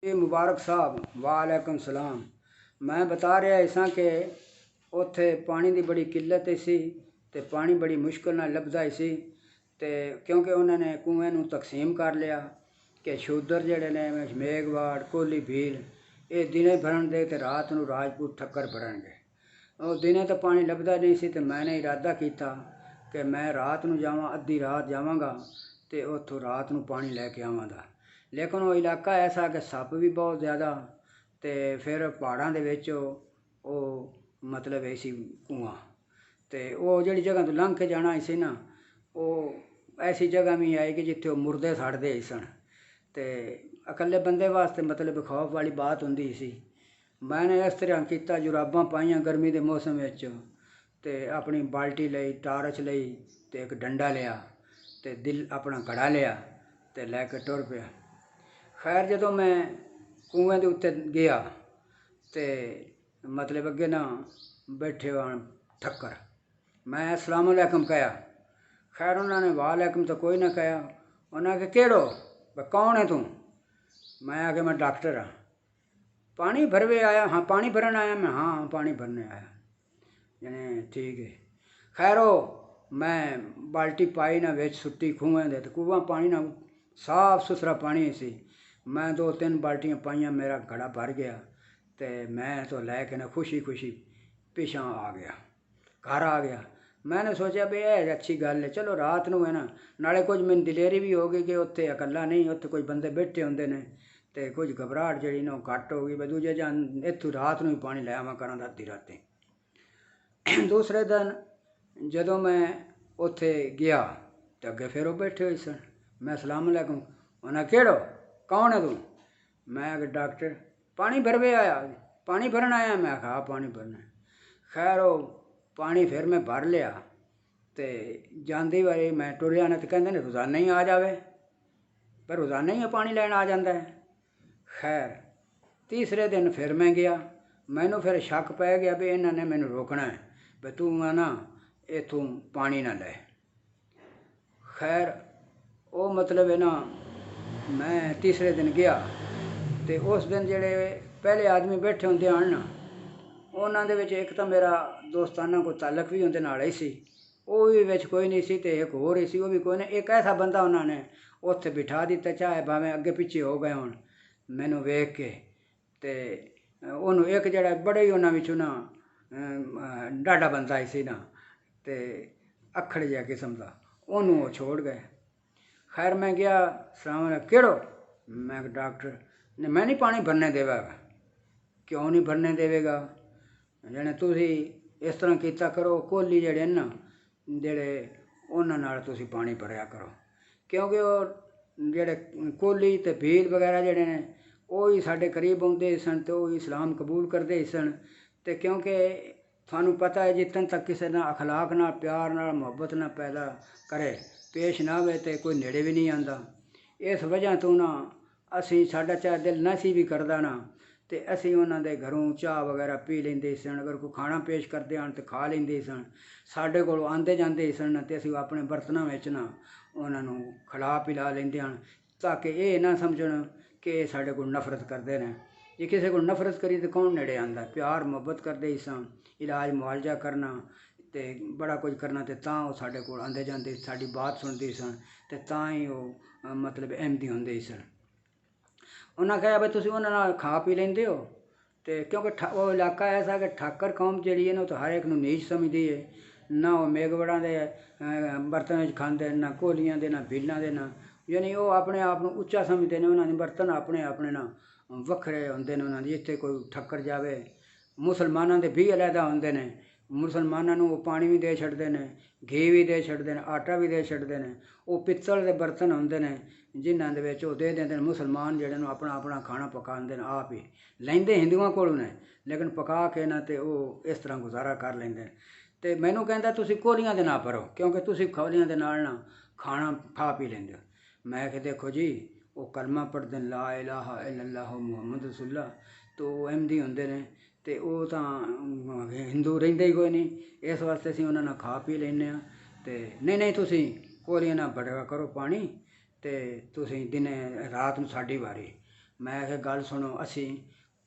जी मुबारक साहब वालेकुम सलाम। मैं बता रहा इसा कि उत्थे पानी की बड़ी किल्लत सी ते पानी बड़ी मुश्किल नाल लभदा सी ते क्योंकि उन्होंने कुएं नूं तकसीम कर लिया कि शूदर जड़े ने मेघवाड़ कोहली भील ये दिने भरन दे ते रात नूं राजपूत ठक्कर भरनगे। और दिने तो पानी लभदा नहीं सी ते मैंने इरादा किया कि मैं रात नूं जावां, अद्धी रात जावांगा ते उत्थों रात नूं पानी लैके आवांगा। लेकिन वो इलाका ऐसा कि सप्प भी बहुत ज़्यादा ते फिर पहाड़ां दे विच ਉਹ मतलब ऐसी कुआं ते ਉਹ ਜਿਹੜੀ जगह तो लंघ के जाना सी ना ਉਹ ऐसी जगह भी आई कि जिथे मुर्दे सड़ते सन ते अकल्ले बंदे वास्ते मतलब खौफ वाली बात होंदी सी। मैंने इस तरह किया, जुराबां पाइयां गर्मी के मौसम विच ते अपनी बाल्टी लई, टारच लई ते एक डंडा लिया ते दिल अपना घड़ा लिया ते लैके टुर पिया। खैर जो मैं कुएं के उत्ते गया तो मतलब अगे ना बैठे हो ठक्कर, मैं अस्सलाम वालेकुम कहा। खैर उन्होंने वालेकुम तो कोई ना कहा। उन्हें आखे केड़ो, कौन है तू? मैं आखे मैं डॉक्टर हाँ। पानी भरवे आया? हाँ पानी भरन आया मैं। हाँ पानी भरने आया। यानी ठीक है। खैर मैं बाल्टी पाई ना विच सुट्टी खूहें दे, खूह पानी ना साफ सुथरा पानी सी। मैं 2-3 बाल्टियाँ पाइयां, मेरा घड़ा भर गया तो मैं तो लैके ना खुशी खुशी पिछा आ गया, घर आ गया। मैंने सोचा भी यह अच्छी गल है, चलो रात नूं है ना, नाले कुछ मैनूं दिलेरी भी हो गई कि उत्थे अकल्ला नहीं, उत्थे कुछ बंदे बैठे होंदे ने ते कुछ घबराहट जी ना घट हो गई भी दूजे जान इत्थों रात नूं ही पानी लै आवां करां अद्धी रातीं। दूसरे दिन जदों मैं उत्थे गया तो अगे फिर वो बैठे हुए सन। मैं अस्सलाम वालेकुम, उन्हें केड़ो, कौन है तू? मैं आखे डॉक्टर। पानी भरवे आया? पानी भरन आया मैं। आखा हाँ पानी भरना। खैर वो पानी फिर मैं भर लिया तो जाती बारी मैं टुरिया ने तो कहते ने रोज़ाना ही आ जावे, पर रोज़ाना ही पानी लैन आ जाता है। खैर तीसरे दिन फिर मैं गया, मैनू फिर शक पै गया भी इन्होंने मैनू रोकना है भी तू ना इथों पानी ना लै। खैर वो मतलब है ना, मैं तीसरे दिन गया तो उस दिन जेड़े पहले आदमी बैठे होंदे हन ना, उन्हां दे विच एक तो मेरा दोस्ताना कोई ताल्लुक भी उनदे नाल ही सी, वो भी विच कोई नहीं सी ते एक होर ही सी, वो भी कोई नहीं। एक ऐसा बंदा उन्होंने उत्थे बिठा दिता, चाहे भावें अगे पिछे हो गए होण मैनू वेख के ते उन्होंने एक जड़ा बड़े ही उन्होंने विचों ना डाढ़ा बंदा ही सी ना ते अखड़ जिहा किस्म का, उन्होंने वो छोड़ गए। खैर मैं गया, सलाम केड़ो? मैं डॉक्टर ने। मैं नहीं पानी भरने देवेगा। क्यों नहीं भरने देवेगा? जने तुसी इस तरह किया करो, कोहली जड़े ना जेड़े उन्हां नाल तुसी पानी भरिया करो, क्योंकि वो जेड़े कोहली ते भील वगैरह जड़े ने वो ही साढ़े करीब आउंदे सन ते वो इस्लाम कबूल करते सन। ते क्योंकि थानू पता है जितन तक किसी ना अखलाक ना प्यार ना मुहब्बत ना पैदा करे पेश ना आवे तो कोई नेड़े भी नहीं आता। इस वजह तो ना असी साडा चाहे दिल ना सी भी करदा ना तो असी उन्हां दे घरों चाह वगैरह पी लेंदे सन, अगर कोई खाना पेश करते हैं तो खा लेंदे सन। साढ़े कोल आंदे जांदे सन तो असी अपने बर्तनों में ना उन्होंने खिला पिला लेंदे हैं, ताकि ये ना समझण कि साढ़े को नफरत करते हैं। जे किसी को नफरत करी तो कौन नेड़े आंदा? प्यार मुहब्बत करते ही सन, इलाज मुआलजा करना तो बड़ा कुछ करना तो तां वो साढ़े को आंदे जांदे, साड़ी बात सुनते सन तो तां ही वो मतलब अहमदी होंदे सन। उन्हें कहा भाई तुम उन्होंने खा पी लेंदे हो तो क्योंकि वो इलाका ऐसा कि ठाकर कौम जी है ना तो हर एक नूं नीच समझदी है, ना वो मेघवड़ा के बर्तन खाते ना कोहलियां दे ना भीलों के ना, यानी वो अपने आप को उच्चा समझते हैं। उन्होंने बर्तन अपने अपने ना वखरे होंगे ने, उन्होंने जिथे कोई ठक्कर जाए। मुसलमानों के भी अलहदा होंगे ने, मुसलमानों वो पानी भी दे छड़ते हैं, घी भी दे छड़ते हैं, आटा भी दे छड़ते हैं। वो पित्तल के बर्तन होंगे ने जिन्हों के दे देंगे। मुसलमान जोड़े अपना अपना खाना पकाते हैं, आप ही लेंदे हिंदुओं को ने, लेकिन पका के ना तो वो इस तरह गुजारा कर लेंगे। तो मैनू कहता तुसी कोहलियां दे ना भरो क्योंकि तुसी कोहलियां दे नाल ना खाना खा पी लेंदे हो। मैं कि देखो जी वो कलमा पढ़ते हैं ला इलाहा इल्लल्लाह मुहम्मद रसूलुल्लाह, तो अहमदी होंगे ने तो वो तो हिंदू रहिंदे ही कोई नहीं, इस वास्ते असीं उन्हां नाल खा पी लैंदे आ। तो नहीं नहीं तुसीं कोहलियां नाल भरिया करो पानी, तो तुसीं दिने रात नूं साडी वारी। मैं आखे गल सुनो, असी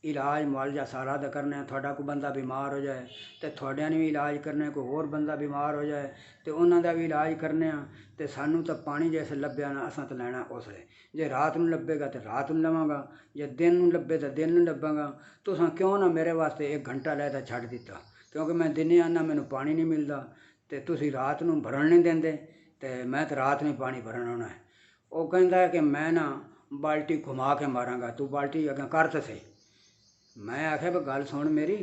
इलाज मुआलजा सारा दा करने, थोड़ा कोई बंदा बीमार हो जाए तो थोड़िया ने भी इलाज करने, कोई होर बंदा बीमार हो जाए तो उन्हों का भी इलाज करने, तो सानू तो पानी जैसे लभ्या ना असां तो लैना उसले, जे रात नूं लभेगा तो रात नूं लवांगा, जे दिन नूं लभे तो दिन नूं लभांगा। तुसां क्यों ना मेरे वास्ते 1 घंटा लै तां छड्ड दित्ता, क्योंकि मैं दिने आना मैनू पानी नहीं मिलता, तो तुसीं रात नूं भरन नहीं देंदे, तो मैं तो रात नहीं पानी भरन आना है। वो कहता है कि मैं ना बाल्टी घुमा के मारांगा, तू बाल्टी अगें कर तो सही। मैं आख्या भी गल सुन मेरी,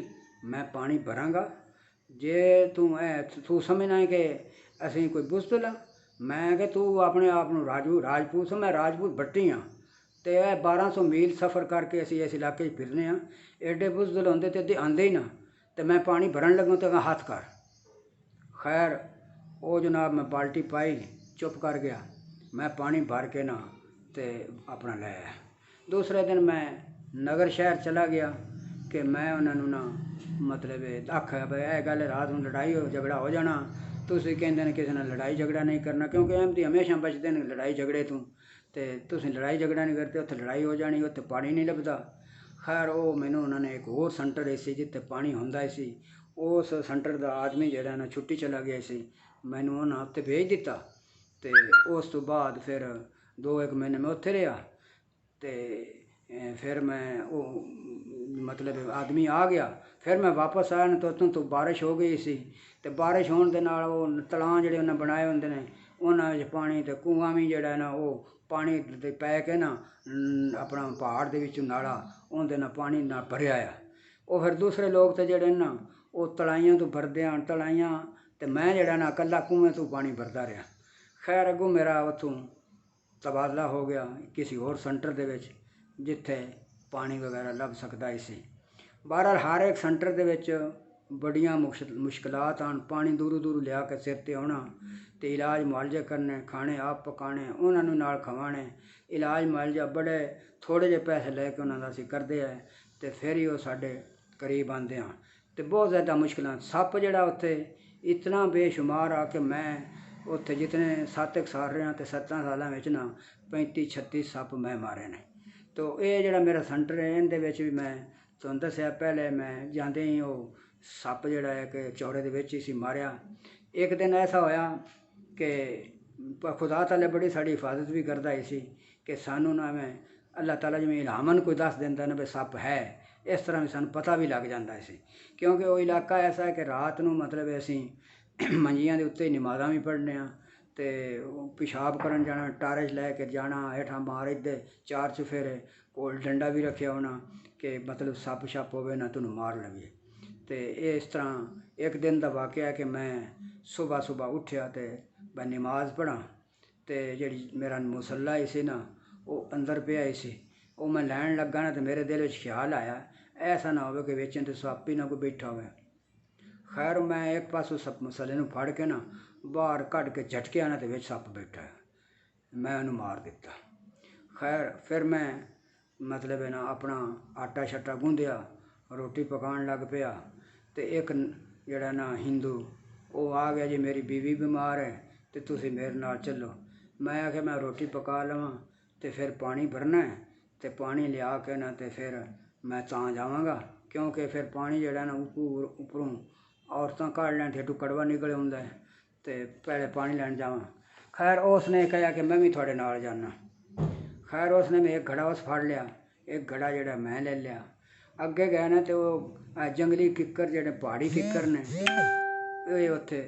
मैं पानी भरांगा, जे तू समझना है कि असीं कोई बुज़दिल हाँ। मैं कि तू अपने आप नूं राजपूत, मैं राजपूत बट्टी हाँ, तो 1200 मील सफ़र करके असीं इस इलाके फिरने हाँ, एडे बुज़दिल होंदे तो आंदे ही ना, तो मैं पानी भरन लगा तो हाथ कर। खैर वो जनाब मैं बाल्टी पाई, चुप कर गया, मैं पानी भर के ना तो अपना लै आया। दूसरे दिन मैं नगर शहर चला गया कि मैं उन्होंने ना मतलब आख्या भाई यह गल रात में लड़ाई झगड़ा हो जाना, तुसीं कहंदे ने किसी ने लड़ाई झगड़ा नहीं करना, क्योंकि अहमदी हमेशा बचते हैं लड़ाई झगड़े तो तुसीं लड़ाई झगड़ा नहीं करते, उत्थे लड़ाई हो जानी, उत्थे पानी नहीं लभदा। खैर वो मैनू उन्होंने एक होर सेंटर सी जिते पानी हुंदा सी, उस सेंटर का आदमी जिहड़ा ना छुट्टी चला गया सी, मैनू उन्हें उत्थे भेज दिता। तो उस तो बाद फिर 2-1 महीने मैं उत्थे रहा, तो फिर मैं वो मतलब आदमी आ गया, फिर मैं वापस आया तो उत्थों तो बारिश हो गई सी, तो बारिश होने दे नाल वो तलां जिहड़े उन्हें बनाए होंदे ने उन्हां विच पानी, तो कुआं भी जिहड़ा ना वो पानी ते पै के ना अपना पहाड़ दे विचों नाला उहदे नाल पानी ना भरिया आ। वो फिर दूसरे लोग तो जिहड़े ना वो तलाइयां तो भरदे आन तलाइयां, तो मैं जिहड़ा ना कल्ला कुएं तो पानी भरदा रहा। खैर अगों मेरा उत्थों तबादला हो गया किसी होर सेंटर दे विच जिथे पानी वगैरह लभ सकता है सी। बहरहाल हर एक सेंटर दे विच बड़ियां मुश्किलात आन, पानी दूरों दूरों लिया के सिर ते आउणा, तो इलाज मुआलजे करने, खाने आप पकाने, उन्होंने नाल खवाने, इलाज मुआलजा बड़े थोड़े जे पैसे लैके उन्होंने असीं करदे है, तो फिर ही वो साडे करीब आंदे हाँ। तो बहुत ज़्यादा मुश्किल, सप्प जिहड़ा उत्थे इतना बेशुमार आ कि मैं उत्थे जितने 7 साल रहा तो 7 सालों में ना 35-36 सप्प मैं मारे ने। तो ये जिहड़ा मेरा सेंटर है इहदे विच भी मैं तुहानूं दस्सिया पहले मैं जांदे ही वो सप्प जिहड़ा है कि चौड़े दे विच ही सी मारिया। एक दिन ऐसा होया कि खुदा ताला बड़ी साड़ी हिफाजत भी करदा ही सी कि सानू ना मैं अल्लाह ताला जिवें इल्हामन कोई दस दिंदा ना भी सप्प है, इस तरह भी सानू पता भी लग जाता है सी, क्योंकि वो इलाका ऐसा है कि रात नूं मतलब असीं मंजियां दे उत्ते नमाज़ां भी पढ़ने आ, तो पेशाब करन जाना, टारच लैके जाना, हेठां मार इदे 4 चफेरे, कोल डंडा भी रखिया होना कि मतलब सप्प छप्प होवे ना तैनूं मार लवे। तो इस तरह एक दिन का वाकया है कि मैं सुबह सुबह उठ्या तो मैं नमाज पढ़ा, तो जी मेरा मुसल्ला ही सी ना वो अंदर पिया ही सी, वो मैं लैन लगा ना तो मेरे दिल में ख्याल आया ऐसा ना हो कि बेचन तो सप्प ही ना कोई बैठा हो। खैर मैं एक पासों सप मसले नूं फड़ के ना बाहर कढ़ के झटकिया ना तो विच सप्प बैठा है, मैं उन्होंने मार दिता। खैर फिर मैं मतलब है ना अपना आटा शट्टा गूंदिया, रोटी पकाने लग पिया, तो एक जड़ा ना हिंदू वो आ गया जी मेरी बीवी बीमार है तो तुसीं मेरे नाल चलो। मैं आख्या मैं रोटी पका लवां तो फिर पानी भरना है, तो पानी लिया के ना तो फिर मैं तां जावांगा, क्योंकि फिर पानी जड़ा ना उपरों औरतां कढ़ लैन ठेठू कड़वा निकल आउंदा है, तो पहले पानी लैन जावां। खैर उसने कहा कि मैं भी थोड़े नाल जाना। खैर उसने मैं एक घड़ा उस फड़ लिया, एक घड़ा जड़ा मैं ले लिया, अगे गए ना तो वो जंगली किक्कर जड़े पहाड़ी किक्कर ने ये उत्थे